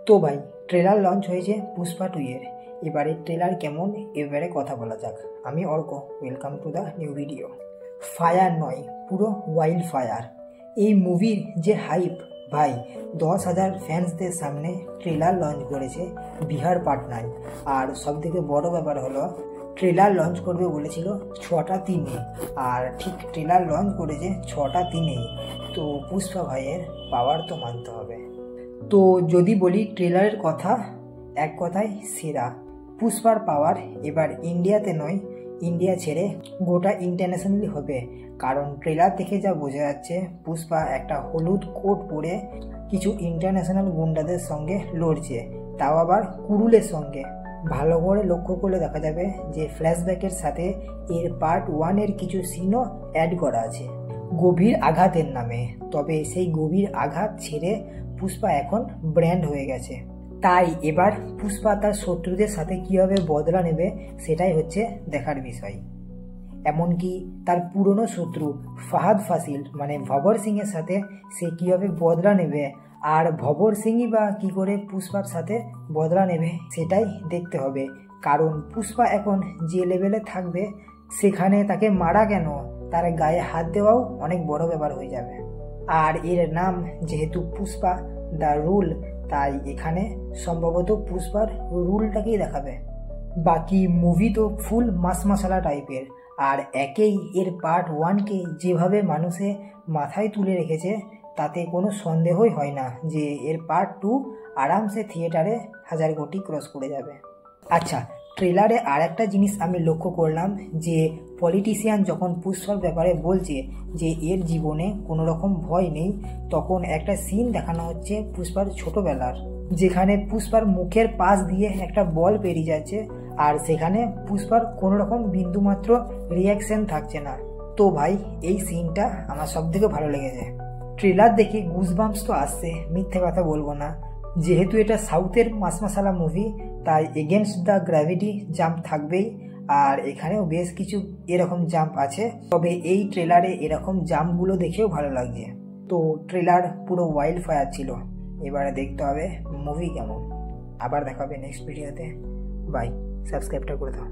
তো ভাই trailer launch হয়েছে পুষ্পা 2 এর। এবারে ট্রেলার কেমন এবারে কথা বলা যাক। আমি Arka, welcome to the new video. Fire নয়, পুরো ওয়াইল্ড ফায়ার। এই মুভির যে হাইপ ভাই, 10,000 ফ্যান্সদের সামনে ট্রেলার লঞ্চ করেছে বিহার পাটনায়। আর সবথেকে বড় ব্যাপার হলো ট্রেলার লঞ্চ করবে বলেছিল 6টা 3-এ, আর ঠিক ট্রেলার লঞ্চ করেছে 6টা 3-এই। তো পুষ্পা ভাইয়ের পাওয়ার তো মানতে হবে। তো যদি বলি ট্রেলারের কথা, এক কথায় সেরা। পুষ্পার পাওয়ার এবার ইন্ডিয়াতে নয়, ইন্ডিয়া ছেড়ে গোটা ইন্টারন্যাশনালি হবে। কারণ ট্রেলার দেখে যা বোঝা যাচ্ছে, পুষ্পা একটা হলুদ কোট পরে কিছু ইন্টারন্যাশনাল গুন্ডাদের সঙ্গে লড়ছে, তাও আবার কুরুলের সঙ্গে। ভালো করে লক্ষ্য করলে দেখা যাবে যে ফ্ল্যাশব্যাকের সাথে এর পার্ট 1-এর কিছু সিনও অ্যাড করা আছে গভীর আঘাতের নামে। তবে সেই গভীর আঘাত ছেড়ে পুষ্পা এখন ব্র্যান্ড হয়ে গেছে। তাই এবার পুষ্পা তার শত্রুদের সাথে কীভাবে বদলা নেবে সেটাই হচ্ছে দেখার বিষয়। এমনকি তার পুরনো শত্রু ফাহাদ ফাসিল মানে ভবর সিংয়ের সাথে সে কীভাবে বদলা নেবে, আর ভবর সিংই বা কী করে পুষ্পার সাথে বদলা নেবে সেটাই দেখতে হবে। কারণ পুষ্পা এখন যে লেভেলে থাকবে, সেখানে তাকে মারা কেন, তার গায়ে হাত দেওয়াও অনেক বড় ব্যাপার হয়ে যাবে। আর এর নাম যেহেতু পুষ্পা দ্য রুল, তাই এখানে সম্ভবত পুষ্পার রুলটাকেই দেখাবে। বাকি মুভি তো ফুল মাস মশলা টাইপের। আর একেই এর পার্ট 1-কে যেভাবে মানুষে মাথায় তুলে রেখেছে, তাতে কোনো সন্দেহই হয় না যে এর পার্ট 2 আরামসে থিয়েটারে 1000 কোটি ক্রস করে যাবে। আচ্ছা, ট্রেলারে আর একটা জিনিস আমি লক্ষ্য করলাম যে পলিটিশিয়ান যখন পুষ্পার ব্যাপারে বলছে যে এর জীবনে কোনো রকম ভয় নেই, তখন একটা সিন দেখানো হচ্ছে পুষ্পার ছোটবেলার, যেখানে পুষ্পার মুখের পাশ দিয়ে একটা বল পেরিয়ে যাচ্ছে, আর সেখানে পুষ্পার কোনো রকম বিন্দুমাত্র রিয়াকশন থাকছে না। তো ভাই এই সিনটা আমার সব থেকে ভালো লেগেছে। ট্রেলার দেখে গুজবাম্পস তো আসছে, মিথ্যে কথা বলবো না। যেহেতু এটা সাউথের মাস মশালা মুভি, তাই এগেনস্ট দ্য গ্র্যাভিটি জাম্প থাকবেই। আর এখানেও বেশ কিছু এরকম জাম্প আছে, তবে এই ট্রেলারে এরকম জাম্পগুলো দেখেও ভালো লাগছে। তো ট্রেলার পুরো ওয়াইল্ড ফায়ার ছিল। এবারে দেখতে হবে মুভি কেমন। আবার দেখা হবে নেক্সট ভিডিওতে। বাই, সাবস্ক্রাইবটা করে দাও।